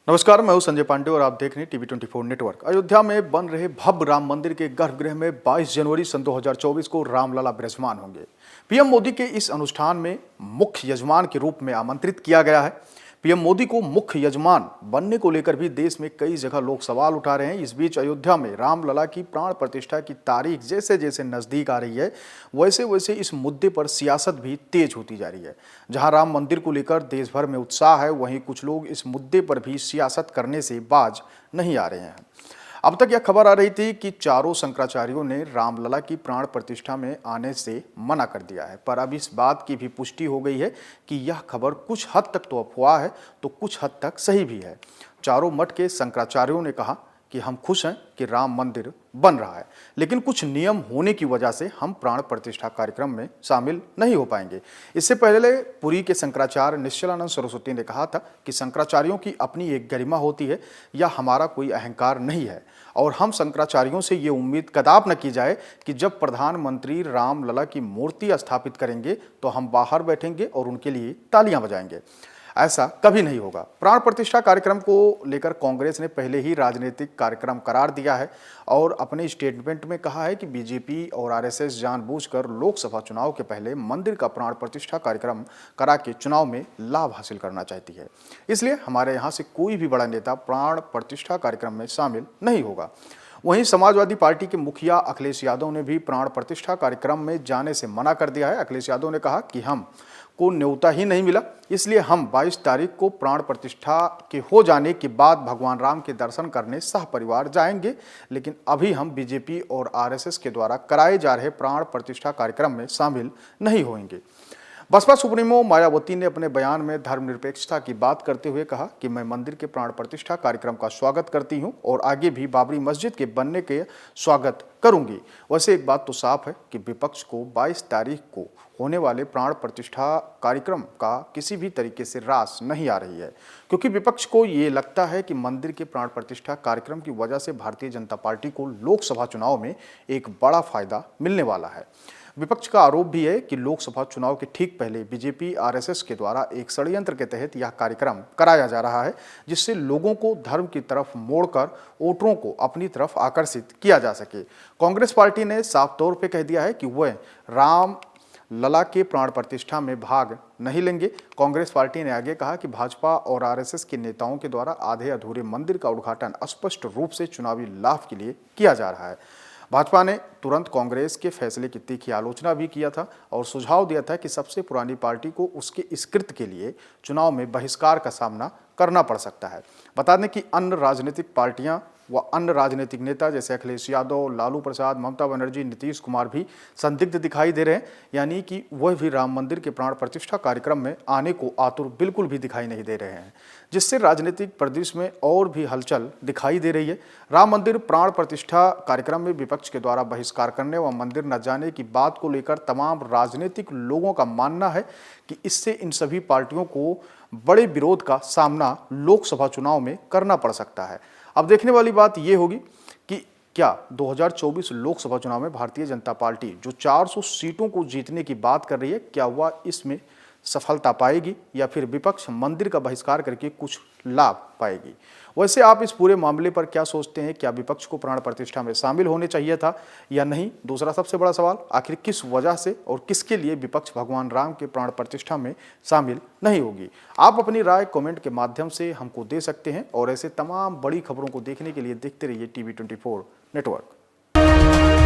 नमस्कार, मैं हूं संजय पांडे और आप देख रहे हैं टीवी 24 नेटवर्क। अयोध्या में बन रहे भव्य राम मंदिर के गर्भगृह में 22 जनवरी सन 2024 को रामलला विराजमान होंगे। पीएम मोदी के इस अनुष्ठान में मुख्य यजमान के रूप में आमंत्रित किया गया है। पीएम मोदी को मुख्य यजमान बनने को लेकर भी देश में कई जगह लोग सवाल उठा रहे हैं। इस बीच अयोध्या में रामलला की प्राण प्रतिष्ठा की तारीख जैसे जैसे नजदीक आ रही है, वैसे वैसे इस मुद्दे पर सियासत भी तेज होती जा रही है। जहां राम मंदिर को लेकर देश भर में उत्साह है, वहीं कुछ लोग इस मुद्दे पर भी सियासत करने से बाज नहीं आ रहे हैं। अब तक यह खबर आ रही थी कि चारों शंकराचार्यों ने रामलला की प्राण प्रतिष्ठा में आने से मना कर दिया है, पर अब इस बात की भी पुष्टि हो गई है कि यह खबर कुछ हद तक तो अफवाह है तो कुछ हद तक सही भी है। चारों मठ के शंकराचार्यों ने कहा कि हम खुश हैं कि राम मंदिर बन रहा है, लेकिन कुछ नियम होने की वजह से हम प्राण प्रतिष्ठा कार्यक्रम में शामिल नहीं हो पाएंगे। इससे पहले पुरी के शंकराचार्य निश्चलानंद सरस्वती ने कहा था कि शंकराचार्यों की अपनी एक गरिमा होती है, यह हमारा कोई अहंकार नहीं है और हम शंकराचार्यों से ये उम्मीद कदाप न की जाए कि जब प्रधानमंत्री रामलला की मूर्ति स्थापित करेंगे तो हम बाहर बैठेंगे और उनके लिए तालियां बजाएंगे। ऐसा कभी नहीं होगा। प्राण प्रतिष्ठा कार्यक्रम को लेकर कांग्रेस ने पहले ही राजनीतिक कार्यक्रम करार दिया है और अपने स्टेटमेंट में कहा है कि बीजेपी और आरएसएस जानबूझकर लोकसभा चुनाव के पहले मंदिर का प्राण प्रतिष्ठा कार्यक्रम करा के चुनाव में लाभ हासिल करना चाहती है। इसलिए हमारे यहाँ से कोई भी बड़ा नेता प्राण प्रतिष्ठा कार्यक्रम में शामिल नहीं होगा। वहीं समाजवादी पार्टी के मुखिया अखिलेश यादव ने भी प्राण प्रतिष्ठा कार्यक्रम में जाने से मना कर दिया है। अखिलेश यादव ने कहा कि हम को न्योता ही नहीं मिला, इसलिए हम 22 तारीख को प्राण प्रतिष्ठा के हो जाने के बाद भगवान राम के दर्शन करने सह परिवार जाएंगे, लेकिन अभी हम बीजेपी और आरएसएस के द्वारा कराए जा रहे प्राण प्रतिष्ठा कार्यक्रम में शामिल नहीं होंगे। बसपा सुप्रीमो मायावती ने अपने बयान में धर्मनिरपेक्षता की बात करते हुए कहा कि मैं मंदिर के प्राण प्रतिष्ठा कार्यक्रम का स्वागत करती हूं और आगे भी बाबरी मस्जिद के बनने के स्वागत करूंगी। वैसे एक बात तो साफ है कि विपक्ष को 22 तारीख को होने वाले प्राण प्रतिष्ठा कार्यक्रम का किसी भी तरीके से रास नहीं आ रही है, क्योंकि विपक्ष को ये लगता है कि मंदिर के प्राण प्रतिष्ठा कार्यक्रम की वजह से भारतीय जनता पार्टी को लोकसभा चुनाव में एक बड़ा फायदा मिलने वाला है। विपक्ष का आरोप भी है कि लोकसभा चुनाव के ठीक पहले बीजेपी आरएसएस के द्वारा एक षड्यंत्र के तहत यह कार्यक्रम कराया जा रहा है, जिससे लोगों को धर्म की तरफ मोड़कर वोटरों को अपनी तरफ आकर्षित किया जा सके। कांग्रेस पार्टी ने साफ तौर पर कह दिया है कि वह राम लला के प्राण प्रतिष्ठा में भाग नहीं लेंगे। कांग्रेस पार्टी ने आगे कहा कि भाजपा और आरएसएस के नेताओं के द्वारा आधे अधूरे मंदिर का उद्घाटन स्पष्ट रूप से चुनावी लाभ के लिए किया जा रहा है। भाजपा ने तुरंत कांग्रेस के फैसले की तीखी आलोचना भी किया था और सुझाव दिया था कि सबसे पुरानी पार्टी को उसके इस कृत्य के लिए चुनाव में बहिष्कार का सामना करना पड़ सकता है। बता दें कि अन्य राजनीतिक पार्टियां व अन्य राजनीतिक नेता जैसे अखिलेश यादव, लालू प्रसाद, ममता बनर्जी, नीतीश कुमार भी संदिग्ध दिखाई दे रहे हैं, यानी कि वह भी राम मंदिर के प्राण प्रतिष्ठा कार्यक्रम में आने को आतुर बिल्कुल भी दिखाई नहीं दे रहे हैं, जिससे राजनीतिक परिदृश्य में और भी हलचल दिखाई दे रही है। राम मंदिर प्राण प्रतिष्ठा कार्यक्रम में विपक्ष के द्वारा बहिष्कार करने व मंदिर न जाने की बात को लेकर तमाम राजनीतिक लोगों का मानना है कि इससे इन सभी पार्टियों को बड़े विरोध का सामना लोकसभा चुनाव में करना पड़ सकता है। अब देखने वाली बात यह होगी कि क्या 2024 लोकसभा चुनाव में भारतीय जनता पार्टी जो 400 सीटों को जीतने की बात कर रही है, क्या वह इसमें सफलता पाएगी या फिर विपक्ष मंदिर का बहिष्कार करके कुछ लाभ पाएगी। वैसे आप इस पूरे मामले पर क्या सोचते हैं? क्या विपक्ष को प्राण प्रतिष्ठा में शामिल होने चाहिए था या नहीं? दूसरा सबसे बड़ा सवाल, आखिर किस वजह से और किसके लिए विपक्ष भगवान राम के प्राण प्रतिष्ठा में शामिल नहीं होगी? आप अपनी राय कमेंट के माध्यम से हमको दे सकते हैं और ऐसे तमाम बड़ी खबरों को देखने के लिए देखते रहिए टीवी 24 नेटवर्क।